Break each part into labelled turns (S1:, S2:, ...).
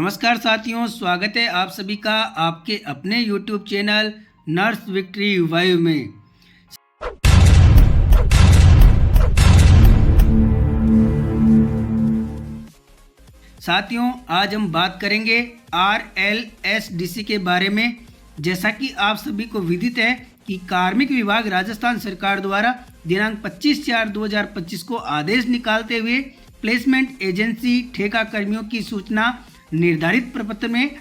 S1: नमस्कार साथियों, स्वागत है आप सभी का आपके अपने YouTube चैनल नर्स विक्ट्री वाइव में। साथियों, आज हम बात करेंगे RLSDC के बारे में। जैसा कि आप सभी को विदित है कि कार्मिक विभाग राजस्थान सरकार द्वारा दिनांक 25/4/2025 को आदेश निकालते हुए प्लेसमेंट एजेंसी ठेका कर्मियों की सूचना निर्धारित प्रपत्र में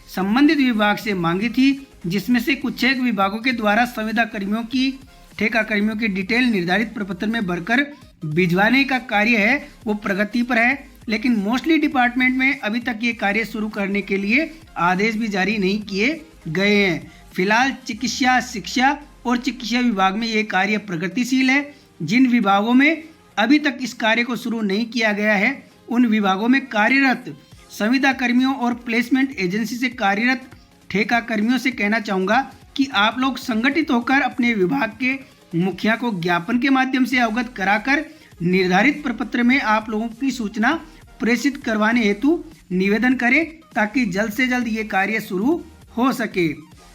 S1: संबंधित विभाग से मांगी थी, जिसमें से कुछ एक विभागों के द्वारा संविदा कर्मियों की ठेका कर्मियों की डिटेल निर्धारित प्रपत्र में भरकर भिजवाने का कार्य है वो प्रगति पर है। लेकिन मोस्टली डिपार्टमेंट में अभी तक ये कार्य शुरू करने के लिए आदेश भी जारी नहीं किए गए हैं। फिलहाल चिकित्सा, शिक्षा और चिकित्सा विभाग में ये कार्य प्रगतिशील है। जिन विभागों में अभी तक इस कार्य को शुरू नहीं किया गया है, उन विभागों में कार्यरत संविदा कर्मियों और प्लेसमेंट एजेंसी से कार्यरत ठेका कर्मियों से कहना चाहूँगा कि आप लोग संगठित होकर अपने विभाग के मुखिया को ज्ञापन के माध्यम से अवगत कराकर निर्धारित प्रपत्र में आप लोगों की सूचना प्रेषित करवाने हेतु निवेदन करें, ताकि जल्द से जल्द ये कार्य शुरू हो सके।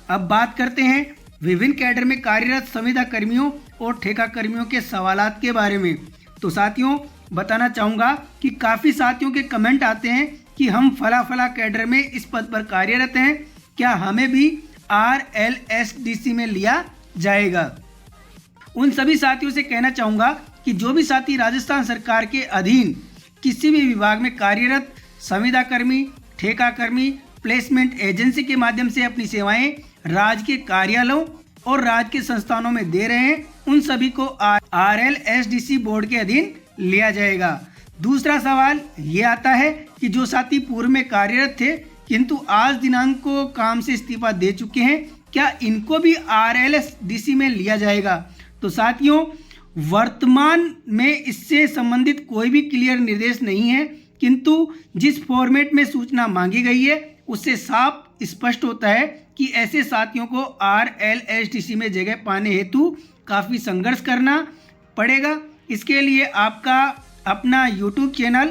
S1: अब बात करते हैं विभिन्न कैडर में कार्यरत संविदा कर्मियों और ठेका कर्मियों के सवालात के बारे में। तो साथियों, बताना चाहूँगा कि काफ़ी साथियों के कमेंट आते हैं कि हम फला कैडर में इस पद पर कार्यरत हैं, क्या हमें भी RLSDC में लिया जाएगा। उन सभी साथियों से कहना चाहूँगा कि जो भी साथी राजस्थान सरकार के अधीन किसी भी विभाग में कार्यरत संविदा कर्मी, ठेका कर्मी, प्लेसमेंट एजेंसी के माध्यम से अपनी सेवाएं राज्य के कार्यालयों और राज्य के संस्थानों में दे रहे हैं, उन सभी को RLSDC बोर्ड के अधीन लिया जाएगा। दूसरा सवाल ये आता है कि जो साथी पूर्व में कार्यरत थे किंतु आज दिनांक को काम से इस्तीफा दे चुके हैं, क्या इनको भी RLSDC में लिया जाएगा। तो साथियों, वर्तमान में इससे संबंधित कोई भी क्लियर निर्देश नहीं है, किंतु जिस फॉर्मेट में सूचना मांगी गई है उससे साफ स्पष्ट होता है कि ऐसे साथियों को RLSDC में जगह पाने हेतु काफ़ी संघर्ष करना पड़ेगा। इसके लिए आपका अपना YouTube चैनल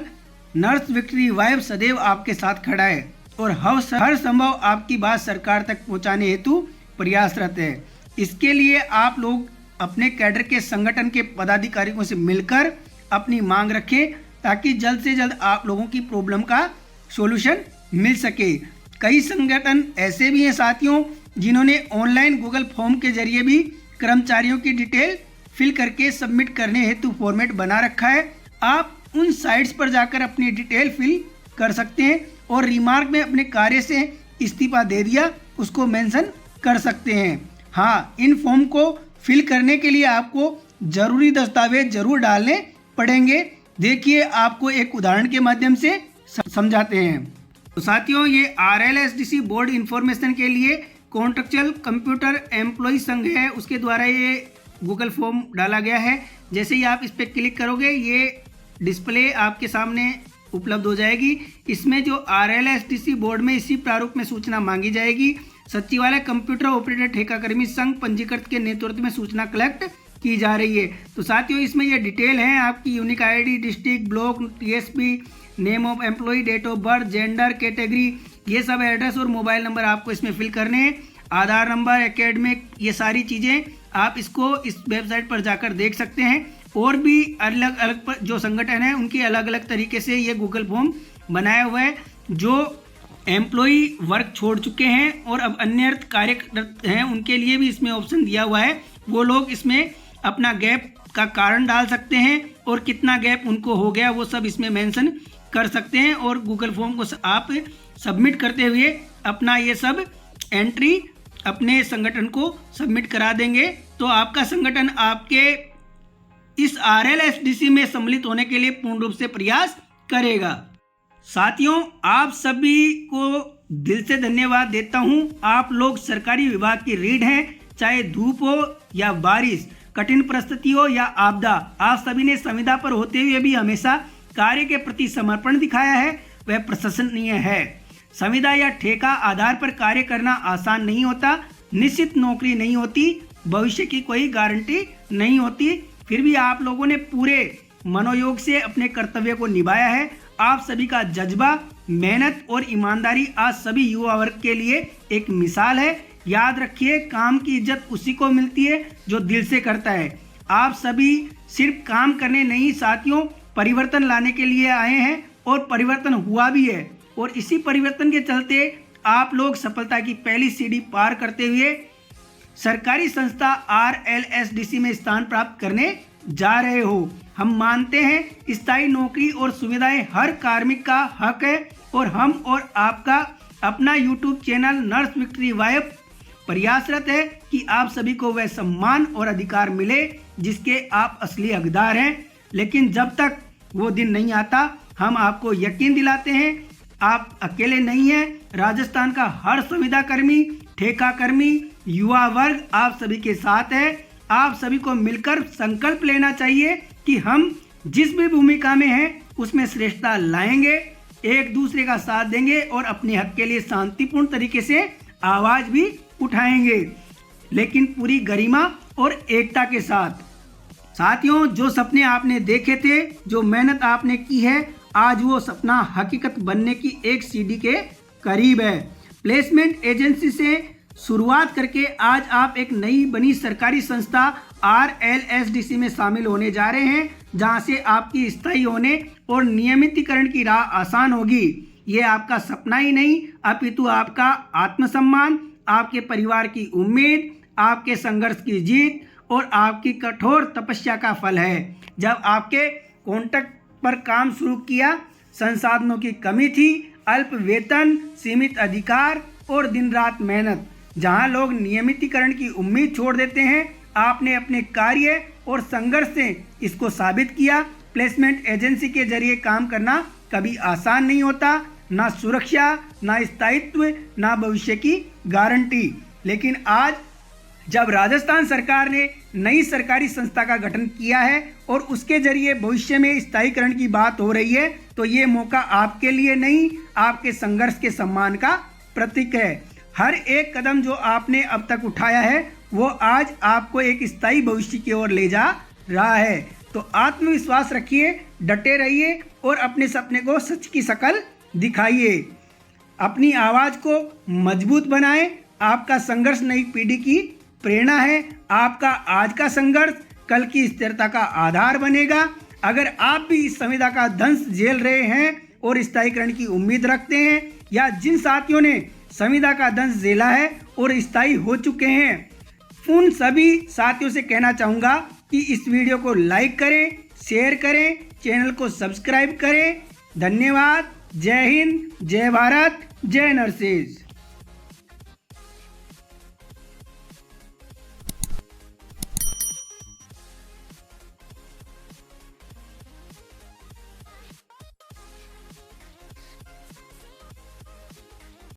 S1: नर्स विक्ट्री वाइव सदैव आपके साथ खड़ा है और हर संभव आपकी बात सरकार तक पहुंचाने हेतु प्रयासरत है। इसके लिए आप लोग अपने कैडर के संगठन के पदाधिकारियों से मिलकर अपनी मांग रखें, ताकि जल्द से जल्द आप लोगों की प्रॉब्लम का सॉल्यूशन मिल सके। कई संगठन ऐसे भी हैं साथियों, जिन्होंने ऑनलाइन गूगल फॉर्म के जरिए भी कर्मचारियों की डिटेल फिल करके सबमिट करने हेतु फॉर्मेट बना रखा है। आप उन साइट्स पर जाकर अपनी डिटेल फिल कर सकते हैं और रिमार्क में अपने कार्य से इस्तीफा दे दिया उसको मेंशन कर सकते हैं। हाँ, इन फॉर्म को फिल करने के लिए आपको जरूरी दस्तावेज जरूर डालने पड़ेंगे। देखिए, आपको एक उदाहरण के माध्यम से समझाते हैं। तो साथियों, ये RLSDC बोर्ड इंफॉर्मेशन के लिए कॉन्ट्रेक्चुअल कंप्यूटर एम्प्लॉय संघ है, उसके द्वारा ये गूगल फॉर्म डाला गया है। जैसे ही आप इस पर क्लिक करोगे, ये डिस्प्ले आपके सामने उपलब्ध हो जाएगी। इसमें जो RLSDC बोर्ड में इसी प्रारूप में सूचना मांगी जाएगी। सचिवालय कंप्यूटर ऑपरेटर ठेका कर्मी संघ पंजीकृत के नेतृत्व में सूचना कलेक्ट की जा रही है। तो साथियों, इसमें ये डिटेल है आपकी unique ID, district, block, TSP, name of employee, date of birth, gender, category, ये सब एड्रेस और मोबाइल नंबर आपको इसमें फिल करने हैं। आधार नंबर, एकेडमिक, ये सारी चीज़ें आप इसको इस वेबसाइट पर जाकर देख सकते हैं। और भी अलग अलग जो संगठन है उनके अलग अलग तरीके से ये गूगल फॉर्म बनाया हुआ है। जो एम्प्लॉई वर्क छोड़ चुके हैं और अब अन्य कार्यरत हैं, उनके लिए भी इसमें ऑप्शन दिया हुआ है। वो लोग इसमें अपना गैप का कारण डाल सकते हैं और कितना गैप उनको हो गया वो सब इसमें मेंशन कर सकते हैं। और गूगल फॉर्म को आप सबमिट करते हुए अपना ये सब एंट्री अपने संगठन को सबमिट करा देंगे, तो आपका संगठन आपके इस RLSDC में सम्मिलित होने के लिए पूर्ण रूप से प्रयास करेगा। साथियों, आप सभी को दिल से धन्यवाद देता हूं। आप लोग सरकारी विभाग की रीढ़ हैं, चाहे धूप हो या बारिश, कठिन परिस्थिति हो या आपदा, आप सभी ने संविदा पर होते हुए भी हमेशा कार्य के प्रति समर्पण दिखाया है, वह प्रशंसनीय है। संविदा या ठेका आधार पर कार्य करना आसान नहीं होता, निश्चित नौकरी नहीं होती, भविष्य की कोई गारंटी नहीं होती। फिर भी आप लोगों ने पूरे मनोयोग से अपने कर्तव्य को निभाया है। आप सभी का जज्बा मेहनत और ईमानदारी आज सभी युवा वर्ग के लिए एक मिसाल है। याद रखिए, काम की इज्जत उसी को मिलती है जो दिल से करता है। आप सभी सिर्फ काम करने नहीं साथियों, परिवर्तन लाने के लिए आए हैं और परिवर्तन हुआ भी है। और इसी परिवर्तन के चलते आप लोग सफलता की पहली सीढ़ी पार करते हुए सरकारी संस्था RLSDC में स्थान प्राप्त करने जा रहे हो। हम मानते हैं स्थायी नौकरी और सुविधाएं हर कार्मिक का हक है और हम और आपका अपना YouTube channel nurse victory wife प्रयासरत है कि आप सभी को वह सम्मान और अधिकार मिले जिसके आप असली हकदार हैं। लेकिन जब तक वो दिन नहीं आता, हम आपको यकीन दिलाते हैं आप अकेले नहीं हैं। राजस्थान का हर संविदा कर्मी, ठेका कर्मी, युवा वर्ग आप सभी के साथ है। आप सभी को मिलकर संकल्प लेना चाहिए कि हम जिस भी भूमिका में हैं उसमें श्रेष्ठता लाएंगे, एक दूसरे का साथ देंगे और अपने हक के लिए शांतिपूर्ण तरीके से आवाज भी उठाएंगे, लेकिन पूरी गरिमा और एकता के साथ। साथियों, जो सपने आपने देखे थे, जो मेहनत आपने की है, आज वो सपना हकीकत बनने की एक सीढ़ी के करीब है। प्लेसमेंट एजेंसी से शुरुआत करके आज आप एक नई बनी सरकारी संस्था RLSDC में शामिल होने जा रहे हैं, जहां से आपकी स्थायी होने और नियमितीकरण की राह आसान होगी। ये आपका सपना ही नहीं, अपितु आपका आत्मसम्मान, आपके परिवार की उम्मीद, आपके संघर्ष की जीत और आपकी कठोर तपस्या का फल है। जब आपके कॉन्ट्रैक्ट पर काम शुरू किया, संसाधनों की कमी थी, अल्प वेतन, सीमित अधिकार और दिन रात मेहनत। जहां लोग नियमितीकरण की उम्मीद छोड़ देते हैं, आपने अपने कार्य और संघर्ष से इसको साबित किया। प्लेसमेंट एजेंसी के जरिए काम करना कभी आसान नहीं होता, ना सुरक्षा, ना स्थायित्व, ना भविष्य की गारंटी। लेकिन आज जब राजस्थान सरकार ने नई सरकारी संस्था का गठन किया है और उसके जरिए भविष्य में स्थायीकरण की बात हो रही है, तो ये मौका आपके लिए नहीं, आपके संघर्ष के सम्मान का प्रतीक है। हर एक कदम जो आपने अब तक उठाया है, वो आज आपको एक स्थायी भविष्य की ओर ले जा रहा है। तो आत्मविश्वास रखिए, डटे रहिए और अपने सपने को सच की शक्ल दिखाइए। अपनी आवाज को मजबूत बनाएं। आपका संघर्ष नई पीढ़ी की प्रेरणा है। आपका आज का संघर्ष कल की स्थिरता का आधार बनेगा। अगर आप भी इस संविदा का दंश झेल रहे हैं और स्थायीकरण की उम्मीद रखते हैं, या जिन साथियों ने संविदा का दंश झेला है और स्थायी हो चुके हैं, उन सभी साथियों से कहना चाहूँगा कि इस वीडियो को लाइक करें, शेयर करें, चैनल को सब्सक्राइब करें। धन्यवाद। जय हिंद, जय भारत, जय नर्सेज।